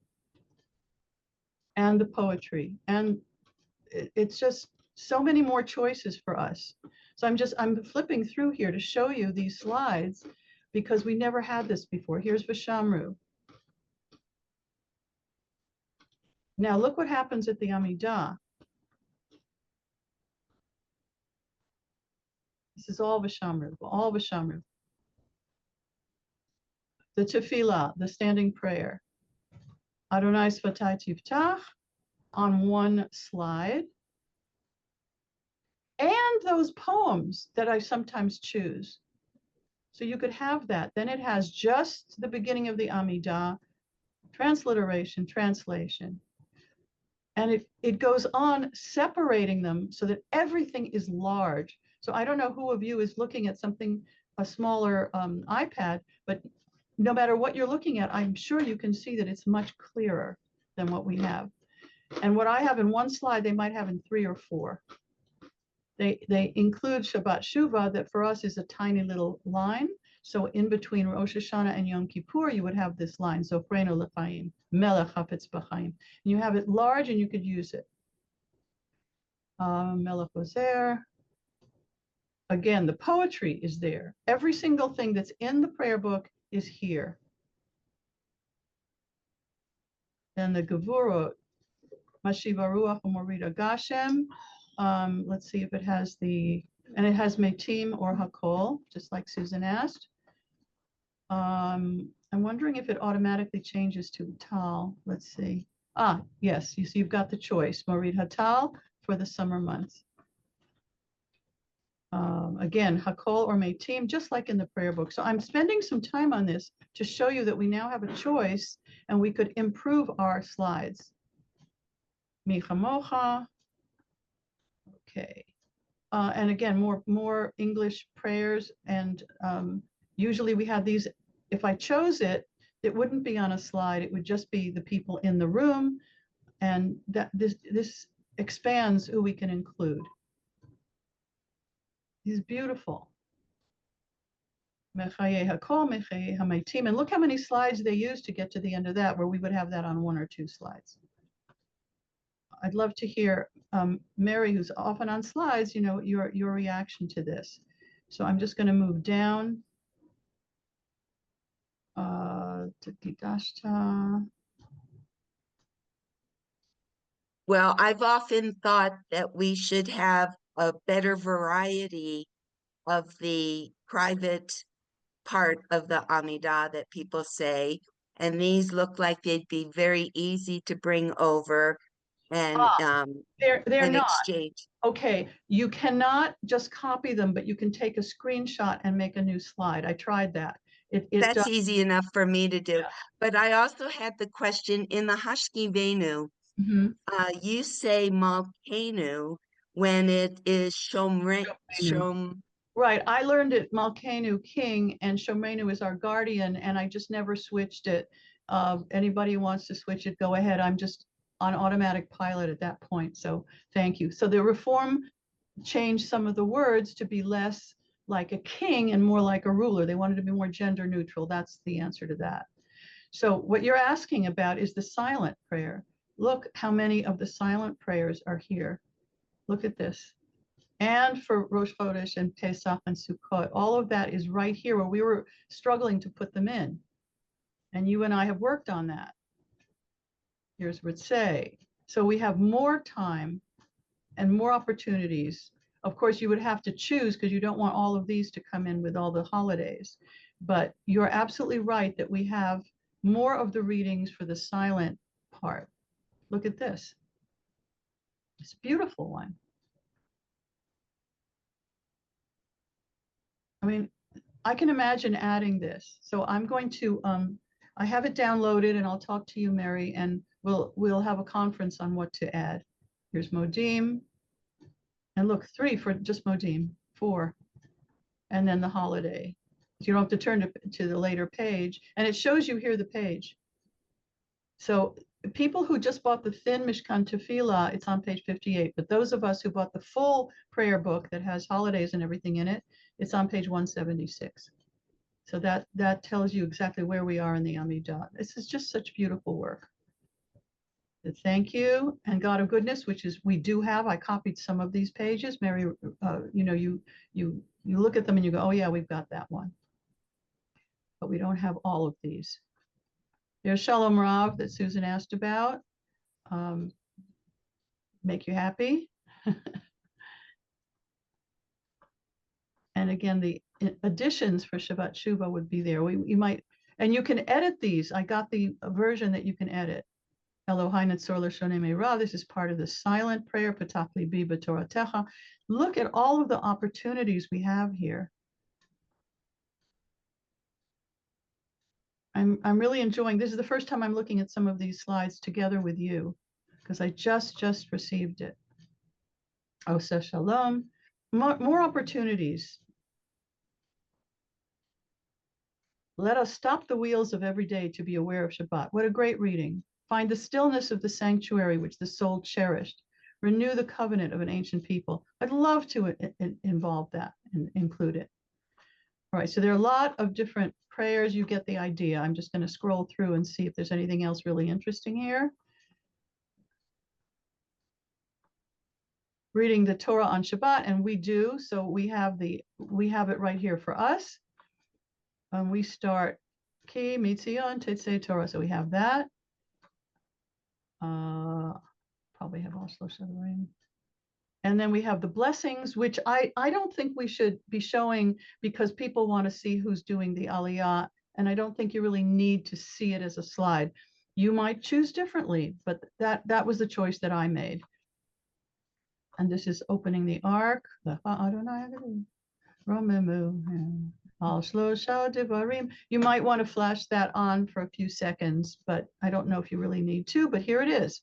and the poetry, and it's just so many more choices for us. So I'm flipping through here to show you these slides because we never had this before. Here's Vishamru. Now look what happens at the Amidah. This is all Vishamru, all Vishamru. The Tefillah, the standing prayer. Adonai Sfatai Tiftach on one slide. and those poems that I sometimes choose. So you could have that. Then it has just the beginning of the Amidah, transliteration, translation. And it goes on separating them so that everything is large. So I don't know who of you is looking at something, a smaller iPad, but no matter what you're looking at, I'm sure you can see that it's much clearer than what we have. And what I have in one slide, they might have in 3 or 4. They include Shabbat Shuvah, that for us is a tiny little line. So in between Rosh Hashanah and Yom Kippur, you would have this line, Zofreinu L'chaim, Melech Hafetz B'chaim. And you have it large and you could use it. Melech Ozer. Again, the poetry is there. Every single thing that's in the prayer book is here. Then the Gevurot, Mashiva Ruach Umorida Gashem. Let's see if it has and it has Metim or Hakol, just like Susan asked. I'm wondering if it automatically changes to Tal. Let's see. Yes, you see you've got the choice, Morid Hatal for the summer months. Again, Hakol or Metim, just like in the prayer book. So I'm spending some time on this to show you that we now have a choice and we could improve our slides. Micha Mocha. Okay. And again, more English prayers. And usually we have these, if I chose it, it wouldn't be on a slide. It would just be the people in the room. And that this expands who we can include. He's beautiful. And look how many slides they use to get to the end of that, where we would have that on 1 or 2 slides. I'd love to hear Mary, who's often on slides, your reaction to this. So I'm just going to move down to Gidashta. Well, I've often thought that we should have a better variety of the private part of the Amidah that people say. And these look like they'd be very easy to bring over and they're not. exchange. Okay, you cannot just copy them, but you can take a screenshot and make a new slide. I tried that. That's easy enough for me to do. Yeah. But I also had the question in the Hashkivenu. Mm-hmm. You say Malkenu when it is Shom. Right, I learned it Malkenu, king, and Shomenu is our guardian, and I just never switched it. Anybody who wants to switch it, go ahead. I'm just on automatic pilot at that point, so thank you. So the reform changed some of the words to be less like a king and more like a ruler. They wanted to be more gender neutral. That's the answer to that. So what you're asking about is the silent prayer. Look how many of the silent prayers are here. Look at this. And for Rosh Chodesh and Pesach and Sukkot, all of that is right here where we were struggling to put them in. And you and I have worked on that. Here's Ritzay. So we have more time and more opportunities. Of course, you would have to choose because you don't want all of these to come in with all the holidays. But you're absolutely right that we have more of the readings for the silent part. Look at this. It's a beautiful one. I mean, I can imagine adding this. So I'm going to, I have it downloaded and I'll talk to you, Mary, and we'll have a conference on what to add. Here's Modim. And look, 3 for just Modim, 4. And then the holiday. You don't have to turn to the later page. And it shows you here the page. So people who just bought the thin Mishkan Tefillah, it's on page 58. But those of us who bought the full prayer book that has holidays and everything in it, it's on page 176. So that tells you exactly where we are in the Amidah. This is just such beautiful work. Thank you. And God of Goodness, which is we do have. I copied some of these pages. Mary, you look at them and you go, oh yeah, we've got that one. But we don't have all of these. There's Shalom Rav that Susan asked about. Make you happy. And again, the additions for Shabbat Shuvah would be there. You might, and you can edit these. I got the version that you can edit. Elohai Netzor L'Shonei Meira. This is part of the silent prayer, Patach Libi B'Toratecha. Look at all of the opportunities we have here. I'm really enjoying, this is the first time I'm looking at some of these slides together with you, because I just received it. Oseh Shalom, more opportunities. Let us stop the wheels of every day to be aware of Shabbat. What a great reading. Find the stillness of the sanctuary which the soul cherished. Renew the covenant of an ancient people. I'd love to involve that and include it. All right, so there are a lot of different prayers. You get the idea. I'm just going to scroll through and see if there's anything else really interesting here. Reading the Torah on Shabbat, and we do. So we have it right here for us. We start Ki Mitzion Tetzei Torah. So we have that. Probably have also Shavarim. And then we have the blessings, which I don't think we should be showing because people want to see who's doing the Aliyah. And I don't think you really need to see it as a slide. You might choose differently, but that was the choice that I made. And this is opening the ark. You might want to flash that on for a few seconds, but I don't know if you really need to, but here it is.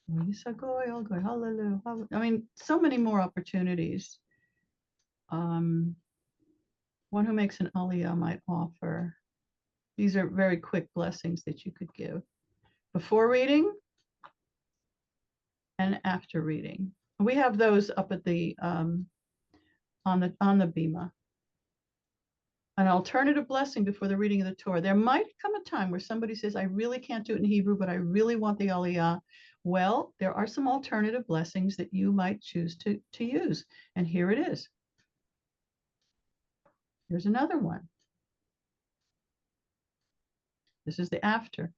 I mean, so many more opportunities. One who makes an aliyah might offer. These are very quick blessings that you could give before reading and after reading. We have those up at the on the bima. An alternative blessing before the reading of the Torah. There might come a time where somebody says, I really can't do it in Hebrew, but I really want the aliyah. Well, there are some alternative blessings that you might choose to use. And here it is. Here's another one. This is the after.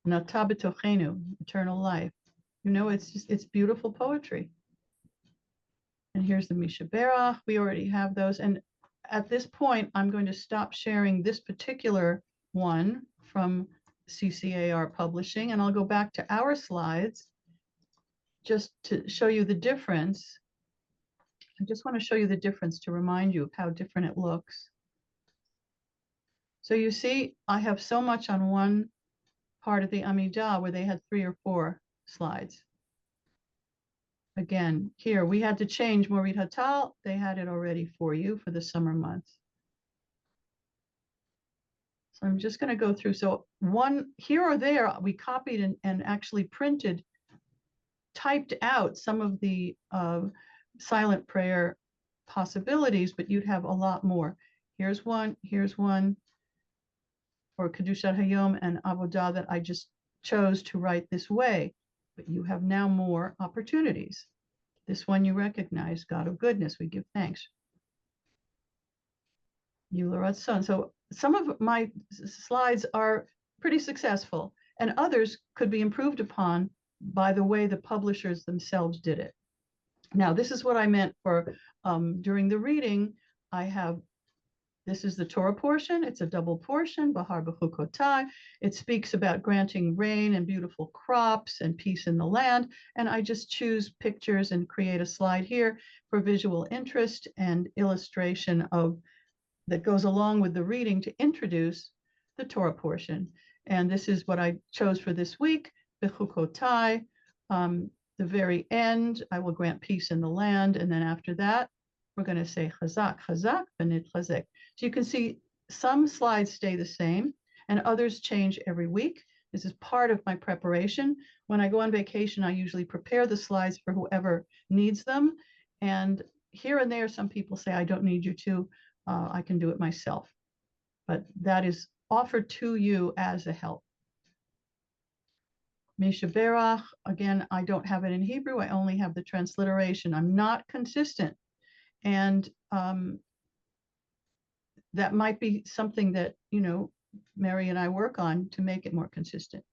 Nata b'tochenu, eternal life. You know, it's beautiful poetry. And here's the Misha Berach. We already have those. And at this point, I'm going to stop sharing this particular one from CCAR Publishing, and I'll go back to our slides just to show you the difference. I just want to show you the difference to remind you of how different it looks. So you see, I have so much on one part of the Amidah where they had 3 or 4 slides. Again, here we had to change Morid Hatal. They had it already for you for the summer months. So I'm just going to go through. So one here or there, we copied and actually printed, typed out some of the silent prayer possibilities, but you'd have a lot more. Here's one for Kedushat Hayom and Avodah that I just chose to write this way. But you have now more opportunities. This one you recognize, God of goodness, we give thanks. Son. So some of my slides are pretty successful, and others could be improved upon by the way the publishers themselves did it. Now, this is what I meant for during the reading. This is the Torah portion. It's a double portion, Bahar B'chukotai. It speaks about granting rain and beautiful crops and peace in the land. And I just choose pictures and create a slide here for visual interest and illustration that goes along with the reading to introduce the Torah portion. And this is what I chose for this week, B'chukotai. The very end, I will grant peace in the land. And then after that, we're going to say Chazak, Chazak, Benit Chazek. So you can see some slides stay the same and others change every week. This is part of my preparation. When I go on vacation, I usually prepare the slides for whoever needs them. And here and there, some people say, I don't need you to, I can do it myself. But that is offered to you as a help. Misha Berach, again, I don't have it in Hebrew. I only have the transliteration. I'm not consistent. And that might be something that, Mary and I work on to make it more consistent.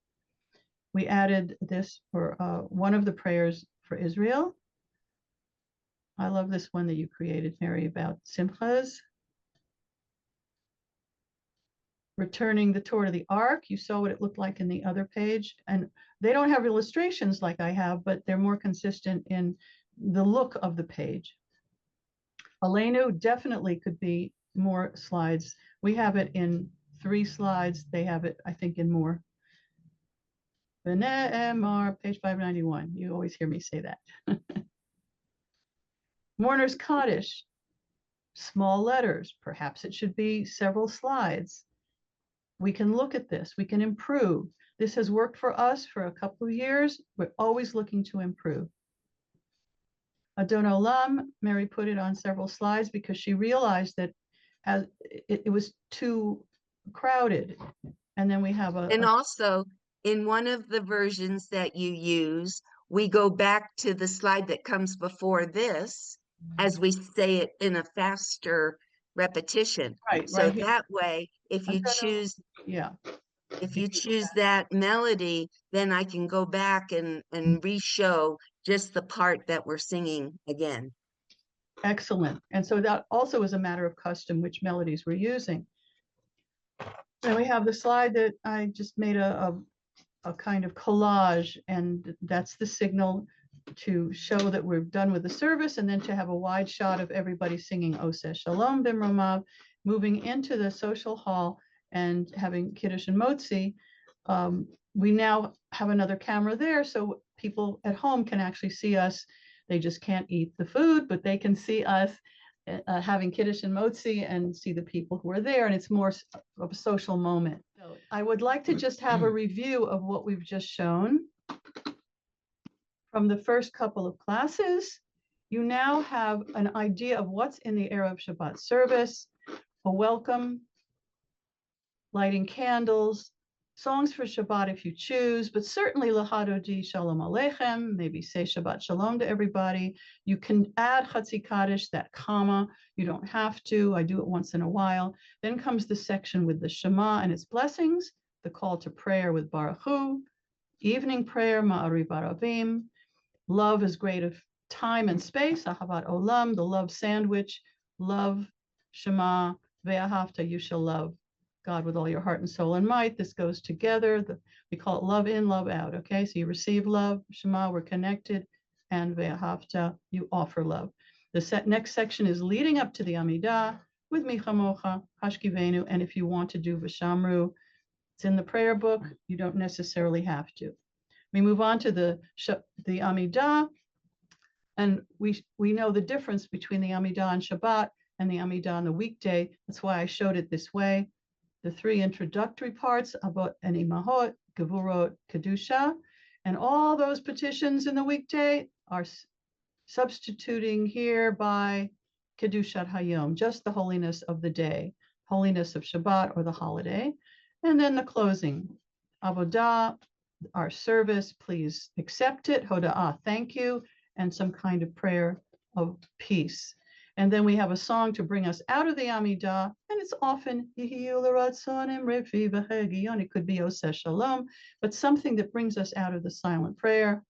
We added this for one of the prayers for Israel. I love this one that you created, Mary, about simchas. returning the Torah to the Ark. You saw what it looked like in the other page. And they don't have illustrations like I have, but they're more consistent in the look of the page. Aleinu definitely could be more slides. We have it in 3 slides. They have it, I think, in more. V'ne'emar, page 591. You always hear me say that. Mourner's Kaddish, small letters. Perhaps it should be several slides. We can look at this. We can improve. This has worked for us for a couple of years. We're always looking to improve. Adon Olam, Mary put it on several slides because she realized that as it was too crowded. And then we have And also, in one of the versions that you use, we go back to the slide that comes before this as we say it in a faster repetition. Right, So right here. that way, if you choose that melody, then I can go back and re-show just the part that we're singing again. Excellent. And so that also is a matter of custom, which melodies we're using. And we have the slide that I just made a kind of collage, and that's the signal to show that we're done with the service, and then to have a wide shot of everybody singing Oseh Shalom Bimromav, moving into the social hall and having Kiddush and Motzi. We now have another camera there, so people at home can actually see us. They just can't eat the food, but they can see us having Kiddush and Motzi and see the people who are there, and it's more of a social moment. So I would like to just have a review of what we've just shown. From the first couple of classes, you now have an idea of what's in the Erev Shabbat service, a welcome, lighting candles, songs for Shabbat if you choose, but certainly Lahadodi Shalom Aleichem, maybe say Shabbat Shalom to everybody. You can add Chatzi Kaddish, that comma. You don't have to. I do it once in a while. Then comes the section with the Shema and its blessings, the call to prayer with Baruch Hu, evening prayer, Ma'ari Baravim. Love is great of time and space, Ahavat Olam, the love sandwich, love, Shema, Ve'ahavta, you shall love God with all your heart and soul and might. This goes together. We call it love in, love out. Okay, so you receive love, Shema, we're connected, and Ve'ahavta, you offer love. The next section is leading up to the Amidah with Michamocha, Hashkivenu, and if you want to do V'shamru, it's in the prayer book. You don't necessarily have to. We move on to the Amidah, and we know the difference between the Amidah on Shabbat and the Amidah on the weekday. That's why I showed it this way. The 3 introductory parts, Avot and Imahot, Gevurot, Kedusha, and all those petitions in the weekday are substituting here by Kedushat Hayom, just the holiness of the day, holiness of Shabbat or the holiday. And then the closing, Avodah, our service, please accept it, Hoda'ah, thank you, and some kind of prayer of peace. And then we have a song to bring us out of the Amidah, and it's often, it could be Oseh Shalom, but something that brings us out of the silent prayer.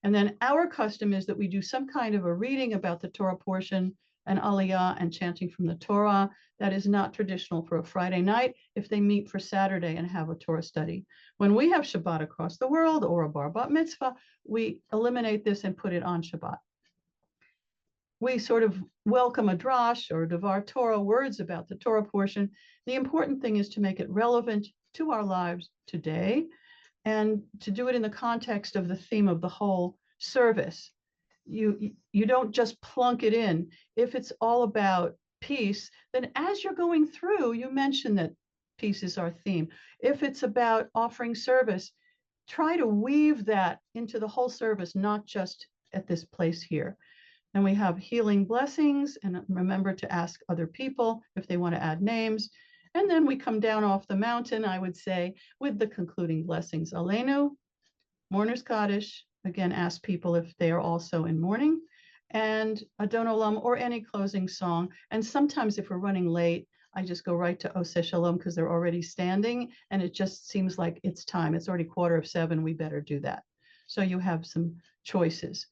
And then our custom is that we do some kind of a reading about the Torah portion and Aliyah and chanting from the Torah. That is not traditional for a Friday night if they meet for Saturday and have a Torah study. When we have Shabbat across the world or a bar bat mitzvah, we eliminate this and put it on Shabbat. We sort of welcome a drash or Devar Torah, words about the Torah portion. The important thing is to make it relevant to our lives today and to do it in the context of the theme of the whole service. You don't just plunk it in. If it's all about peace, then as you're going through, you mention that peace is our theme. If it's about offering service, try to weave that into the whole service, not just at this place here. And we have healing blessings, and remember to ask other people if they want to add names. And then we come down off the mountain, I would say, with the concluding blessings. Aleinu, Mourner's Kaddish, again, ask people if they are also in mourning, and Adon Olam, or any closing song. And sometimes if we're running late, I just go right to Oseh Shalom because they're already standing, and it just seems like it's time. It's already 6:45, we better do that. So you have some choices.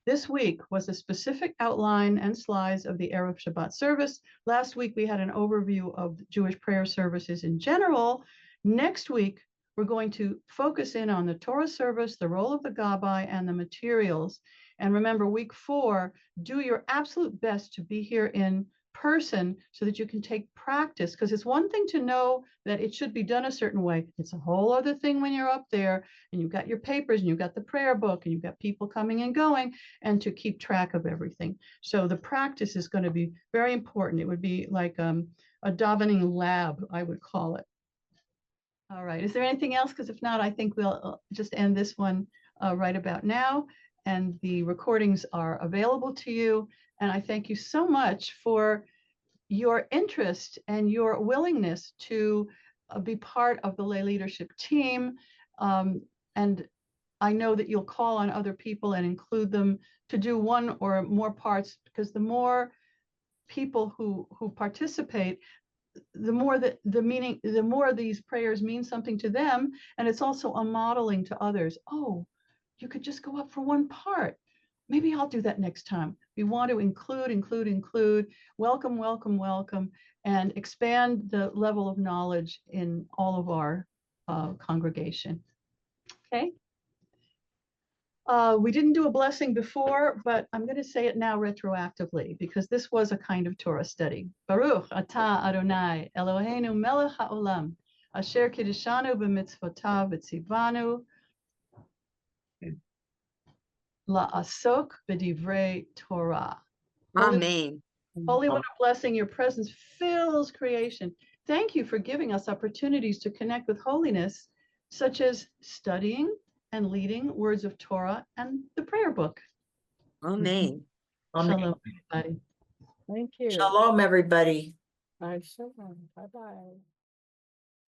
This week was a specific outline and slides of the Erev Shabbat service. Last week, we had an overview of Jewish prayer services in general. Next week, we're going to focus in on the Torah service, the role of the Gabbai, and the materials. And remember, week 4, do your absolute best to be here in person so that you can take practice, because it's one thing to know that it should be done a certain way. It's a whole other thing when you're up there and you've got your papers and you've got the prayer book and you've got people coming and going, and to keep track of everything. So the practice is going to be very important. It would be like a davening lab, I would call it. All right, is there anything else? Because if not, I think we'll just end this one right about now. And the recordings are available to you. And I thank you so much for your interest and your willingness to be part of the lay leadership team. And I know that you'll call on other people and include them to do one or more parts, because the more people who participate, the more the more these prayers mean something to them. And it's also a modeling to others. Oh, you could just go up for one part. Maybe I'll do that next time. We want to include, welcome, welcome, welcome, and expand the level of knowledge in all of our congregation. Okay. We didn't do a blessing before, but I'm going to say it now retroactively, because this was a kind of Torah study. Baruch atah Adonai Eloheinu melech haolam asher kiddushanu b'mitzvotav v'tzivanu la'asok b'divrei Torah. Amen. Holy One of blessing, your presence fills creation. Thank you for giving us opportunities to connect with holiness, such as studying and leading words of Torah and the prayer book. Amen. Shalom, everybody. Thank you. Shalom, everybody. Bye, shalom. Bye-bye.